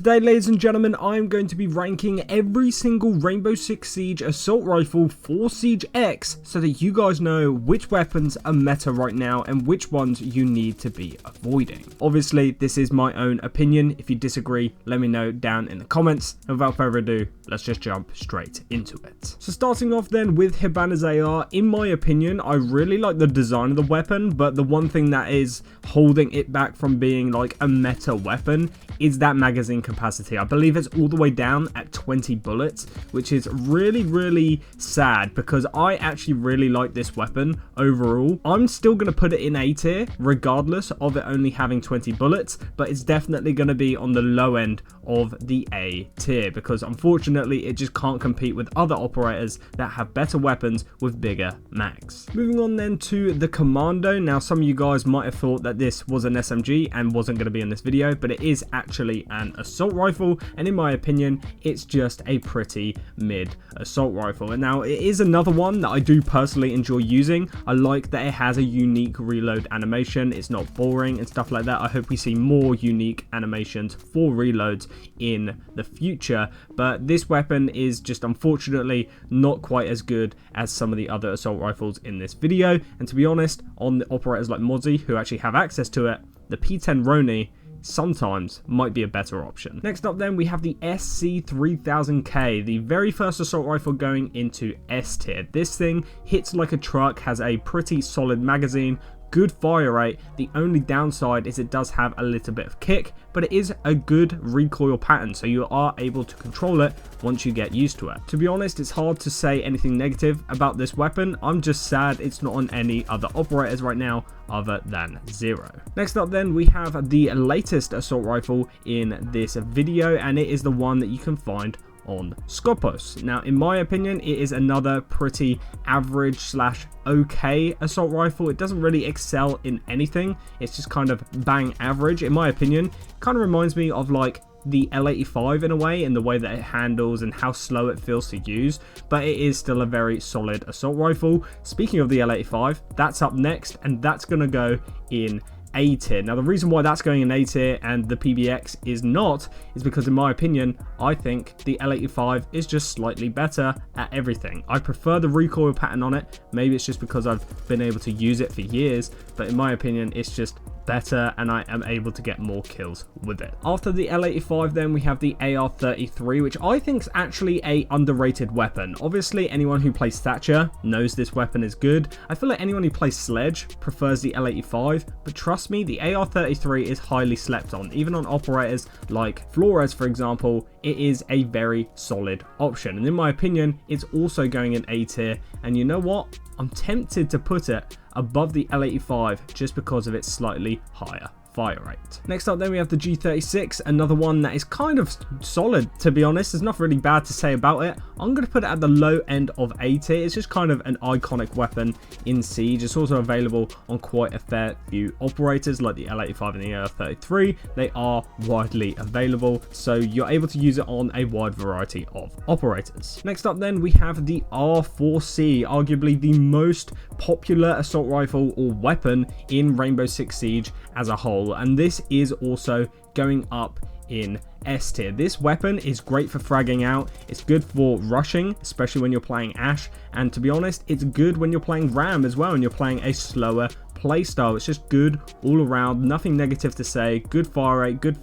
Today, ladies and gentlemen, I'm going to be ranking every single Rainbow Six Siege assault rifle for Siege X so that you guys know which weapons are meta right now and which ones you need to be avoiding. Obviously, this is my own opinion. If you disagree, let me know down in the comments. And without further ado, let's just jump straight into it. So starting off then with Hibana's AR, in my opinion, I really like the design of the weapon, but the one thing that is holding it back from being like a meta weapon is that magazine capacity. I believe it's all the way down at 20 bullets, which is really sad because I actually really like this weapon overall. I'm still going to put it in A tier regardless of it only having 20 bullets, but it's definitely going to be on the low end of the A tier because unfortunately it just can't compete with other operators that have better weapons with bigger mags. Moving on then to the Commando. Now some of you guys might have thought that this was an SMG and wasn't going to be in this video, but it is actually an assault rifle, and in my opinion it's just a pretty mid assault rifle. And now it is another one that I do personally enjoy using. I like that it has a unique reload animation, it's not boring and stuff like that. I hope we see more unique animations for reloads in the future, but this weapon is just unfortunately not quite as good as some of the other assault rifles in this video. And to be honest, on the operators like Mozzie who actually have access to it, the P10 Roni sometimes might be a better option. Next up then we have the SC3000K, the very first assault rifle going into S tier. This thing hits like a truck, has a pretty solid magazine, good fire rate. The only downside is it does have a little bit of kick, but it is a good recoil pattern, so you are able to control it once you get used to it. To be honest, it's hard to say anything negative about this weapon. I'm just sad it's not on any other operators right now other than Zero. Next up then we have the latest assault rifle in this video, and it is the one that you can find on Scopus. Now in my opinion it is another pretty average slash okay assault rifle. It doesn't really excel in anything, it's just kind of bang average in my opinion. Kind of reminds me of like the L85 in a way, in the way that it handles and how slow it feels to use, but it is still a very solid assault rifle. Speaking of the L85, that's up next, and that's gonna go in A tier. Now the reason why that's going in A tier and the PBX is not is because in my opinion I think the L85 is just slightly better at everything. I prefer the recoil pattern on it. Maybe it's just because I've been able to use it for years, but in my opinion it's just better and I am able to get more kills with it. After the L85 then we have the AR-33, which I think is actually a underrated weapon. Obviously anyone who plays Thatcher knows this weapon is good. I feel like anyone who plays Sledge prefers the L85, but trust me, the AR-33 is highly slept on. Even on operators like Flores for example, it is a very solid option, and in my opinion it's also going in A tier. And you know what, I'm tempted to put it above the L85 just because of its slightly higher fire rate. Next up then we have the G36, another one that is kind of solid, to be honest. There's nothing really bad to say about it. I'm going to put it at the low end of A tier. It's just kind of an iconic weapon in Siege. It's also available on quite a fair few operators like the L85 and the AR-33. They are widely available, so you're able to use it on a wide variety of operators. Next up then we have the R4C, arguably the most popular assault rifle or weapon in Rainbow Six Siege as a whole, and this is also going up in S tier. This weapon is great for fragging out, it's good for rushing, especially when you're playing Ash, and to be honest it's good when you're playing Ram as well and you're playing a slower playstyle. It's just good all around, nothing negative to say. Good fire rate, good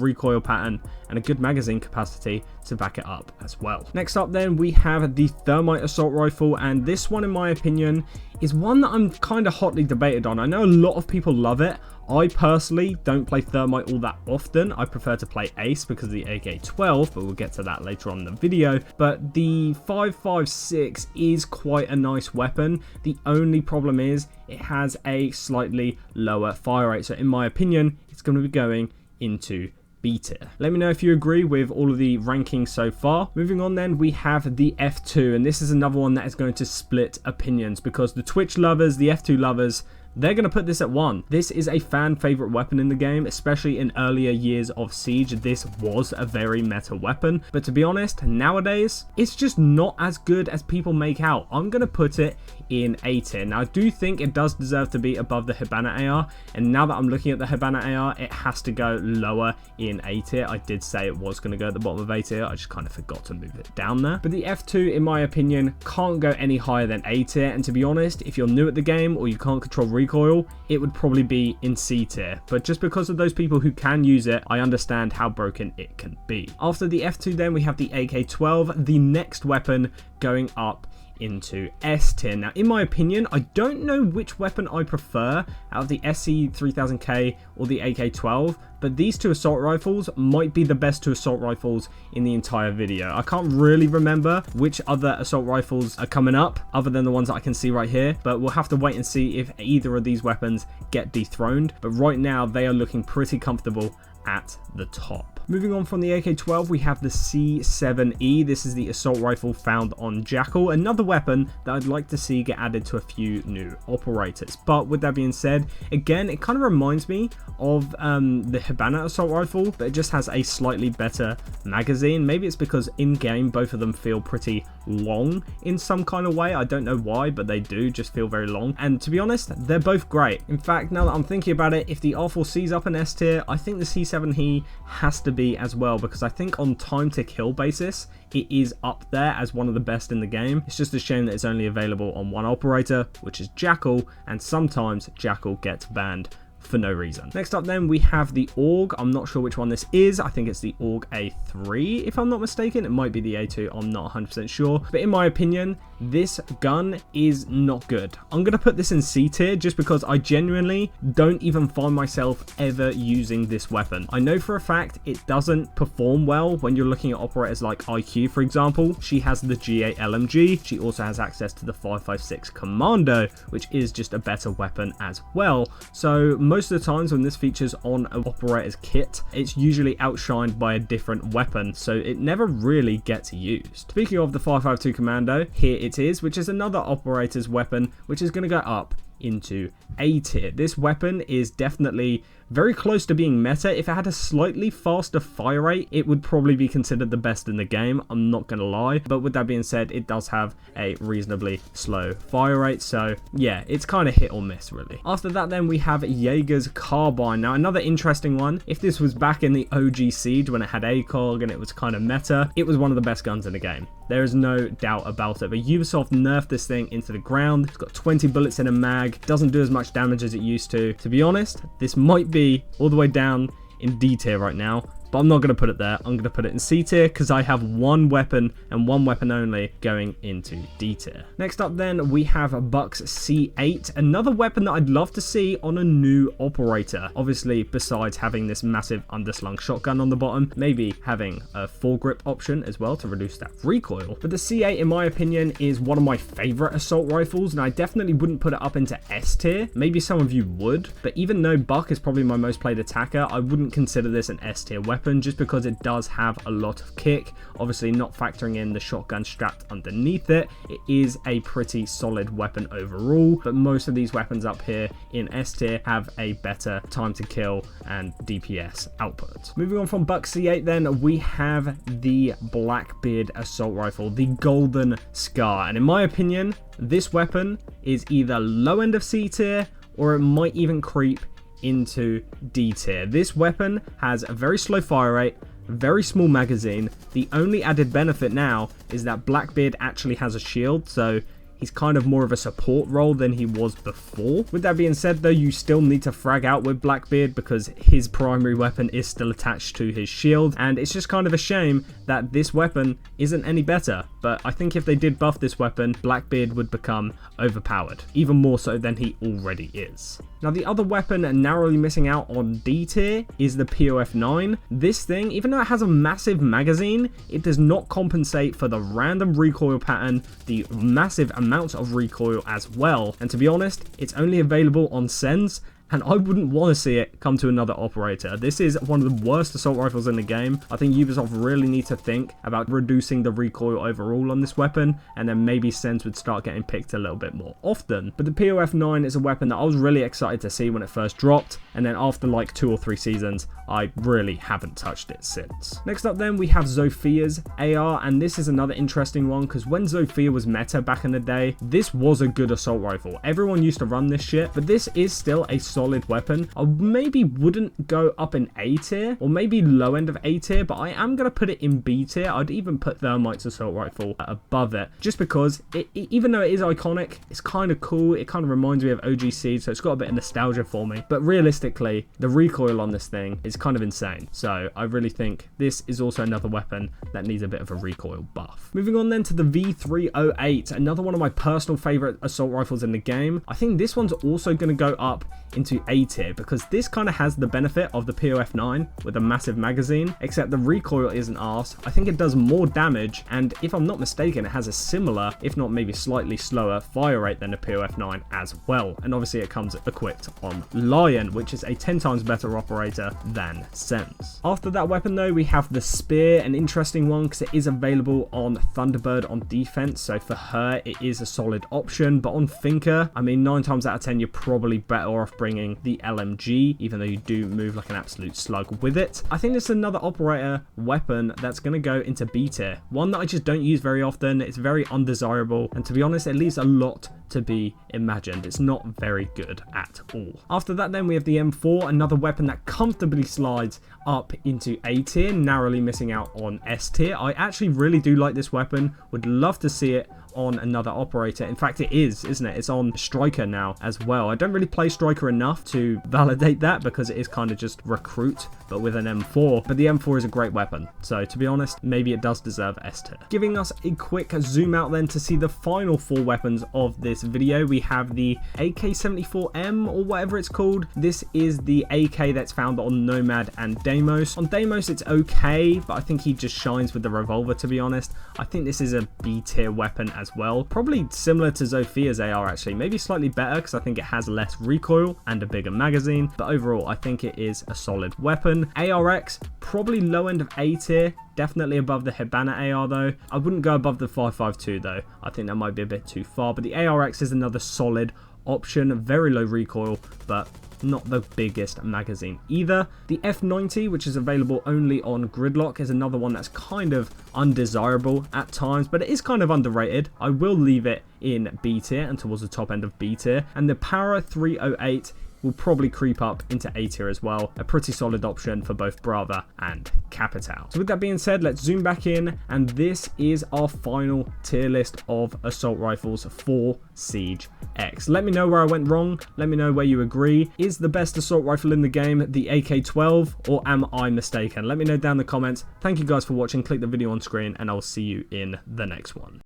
recoil pattern, and a good magazine capacity to back it up as well. Next up then we have the Thermite assault rifle, and this one in my opinion is one that I'm kind of hotly debated on. I know a lot of people love it. I personally don't play Thermite all that often. I prefer to play Ace because of the AK-12, but we'll get to that later on in the video. But the 5.56 is quite a nice weapon. The only problem is it has a slightly lower fire rate, so in my opinion it's going to be going into B tier. Let me know if you agree with all of the rankings so far. Moving on then, we have the F2, and this is another one that is going to split opinions because the Twitch lovers, the F2 lovers, they're going to put this at 1. This is a fan favorite weapon in the game, especially in earlier years of Siege. This was a very meta weapon, but to be honest, nowadays, it's just not as good as people make out. I'm going to put it in A tier. Now, I do think it does deserve to be above the Hibana AR, and now that I'm looking at the Hibana AR, it has to go lower in A tier. I did say it was going to go at the bottom of A tier, I just kind of forgot to move it down there. But the F2, in my opinion, can't go any higher than A tier, and to be honest, if you're new at the game or you can't control recoil, it would probably be in C tier. But just because of those people who can use it, I understand how broken it can be. After the F2 then, we have the AK-12, the next weapon going up into S tier. Now, in my opinion, I don't know which weapon I prefer out of the SC3000K or the AK-12, but these two assault rifles might be the best two assault rifles in the entire video. I can't really remember which other assault rifles are coming up other than the ones that I can see right here, but we'll have to wait and see if either of these weapons get dethroned. But right now, they are looking pretty comfortable at the top. Moving on from the AK-12, we have the C7E. This is the assault rifle found on Jackal, another weapon that I'd like to see get added to a few new operators. But with that being said, again, it kind of reminds me of the Hibana assault rifle, but it just has a slightly better magazine. Maybe it's because in-game both of them feel pretty long in some kind of way. I don't know why, but they do just feel very long. And to be honest, they're both great. In fact, now that I'm thinking about it, if the R4C's up in S tier, I think the C7E has to be as well, because I think on time to kill basis, it is up there as one of the best in the game. It's just a shame that it's only available on one operator, which is Jackal, and sometimes Jackal gets banned for no reason. Next up then, we have the Aug. I'm not sure which one this is. I think it's the Aug A3 if I'm not mistaken. It might be the A2, I'm not 100% sure, but in my opinion, this gun is not good. I'm going to put this in C tier just because I genuinely don't even find myself ever using this weapon. I know for a fact it doesn't perform well when you're looking at operators like IQ, for example. She has the G8 LMG. She also has access to the 5.56 Commando, which is just a better weapon as well. So most of the times when this features on an operator's kit, it's usually outshined by a different weapon, so it never really gets used. Speaking of the 5.52 Commando, here it is, which is another operator's weapon, which is going to go up into A tier. This weapon is definitely very close to being meta. If it had a slightly faster fire rate, it would probably be considered the best in the game, I'm not gonna lie. But with that being said, it does have a reasonably slow fire rate, so yeah, it's kind of hit or miss really. After that then, we have Jaeger's Carbine. Now, another interesting one. If this was back in the OG Siege when it had ACOG and it was kind of meta, it was one of the best guns in the game. There is no doubt about it, but Ubisoft nerfed this thing into the ground. It's got 20 bullets in a mag, doesn't do as much damage as it used to. To be honest, this might be all the way down in D tier right now, but I'm not going to put it there. I'm going to put it in C tier because I have one weapon and one weapon only going into D tier. Next up then, we have Buck's C8, another weapon that I'd love to see on a new operator. Obviously, besides having this massive underslung shotgun on the bottom, maybe having a foregrip option as well to reduce that recoil. But the C8, in my opinion, is one of my favorite assault rifles, and I definitely wouldn't put it up into S tier. Maybe some of you would, but even though Buck is probably my most played attacker, I wouldn't consider this an S tier weapon, just because it does have a lot of kick. Obviously, not factoring in the shotgun strapped underneath it, it is a pretty solid weapon overall, but most of these weapons up here in S tier have a better time to kill and DPS output. Moving on from Buck C8 then, we have the Blackbeard assault rifle, the Golden Scar, and in my opinion, this weapon is either low end of C tier or it might even creep into D tier. This weapon has a very slow fire rate, very small magazine. The only added benefit now is that Blackbeard actually has a shield, so he's kind of more of a support role than he was before. With that being said though, you still need to frag out with Blackbeard because his primary weapon is still attached to his shield, and it's just kind of a shame that this weapon isn't any better. But I think if they did buff this weapon, Blackbeard would become overpowered, even more so than he already is. Now, the other weapon narrowly missing out on D tier is the POF9. This thing, even though it has a massive magazine, it does not compensate for the random recoil pattern, the massive amounts of recoil as well. And to be honest, it's only available on Sens, and I wouldn't want to see it come to another operator. This is one of the worst assault rifles in the game. I think Ubisoft really need to think about reducing the recoil overall on this weapon, and then maybe Sens would start getting picked a little bit more often. But the POF9 is a weapon that I was really excited to see when it first dropped, and then after like 2 or 3 seasons, I really haven't touched it since. Next up then, we have Zofia's AR, and this is another interesting one because when Zofia was meta back in the day, this was a good assault rifle. Everyone used to run this shit, but this is still a solid weapon. I maybe wouldn't go up in A tier, or maybe low end of A tier, but I am going to put it in B tier. I'd even put Thermite's assault rifle above it, just because even though it is iconic, it's kind of cool. It kind of reminds me of OG Siege, so it's got a bit of nostalgia for me. But realistically, the recoil on this thing is kind of insane. So I really think this is also another weapon that needs a bit of a recoil buff. Moving on then to the V308, another one of my personal favorite assault rifles in the game. I think this one's also going to go up into A tier because this kind of has the benefit of the POF9 with a massive magazine, except the recoil isn't arse. I think it does more damage, and if I'm not mistaken, it has a similar, if not maybe slightly slower fire rate than the POF9 as well. And obviously it comes equipped on Lion, which is a 10 times better operator than Sens. After that weapon though, we have the Spear, an interesting one because it is available on Thunderbird on defense, so for her it is a solid option. But on Thinker, I mean, 9 times out of 10 you're probably better off bringing the LMG, even though you do move like an absolute slug with it. I think this is another operator weapon that's going to go into B tier, one that I just don't use very often. It's very undesirable, and to be honest, it leaves a lot to be imagined. It's not very good at all. After that then, we have the M4, another weapon that comfortably slides up into A tier, narrowly missing out on S tier. I actually really do like this weapon, would love to see it on another operator. In fact, it is, isn't it? It's on Striker now as well. I don't really play Striker enough to validate that because it is kind of just recruit, but with an M4. But the M4 is a great weapon, so to be honest, maybe it does deserve S tier. Giving us a quick zoom out then to see the final 4 weapons of this video, we have the AK-74M or whatever it's called. This is the AK that's found on Nomad and Deimos. On Deimos it's okay, but I think he just shines with the revolver, to be honest. I think this is a B tier weapon as well, probably similar to Zofia's AR actually, maybe slightly better because I think it has less recoil and a bigger magazine, but overall I think it is a solid weapon. ARX, probably low end of A tier, definitely above the Hibana AR though. I wouldn't go above the 5.52 though, I think that might be a bit too far, but the ARX is another solid option, very low recoil, but not the biggest magazine either. The F90, which is available only on Gridlock, is another one that's kind of undesirable at times, but it is kind of underrated. I will leave it in B tier and towards the top end of B tier. And the Para 308 will probably creep up into A tier as well. A pretty solid option for both Brava and Capital. So with that being said, let's zoom back in, and this is our final tier list of assault rifles for Siege X. Let me know where I went wrong. Let me know where you agree. Is the best assault rifle in the game the AK-12, or am I mistaken? Let me know down in the comments. Thank you guys for watching. Click the video on screen, and I'll see you in the next one.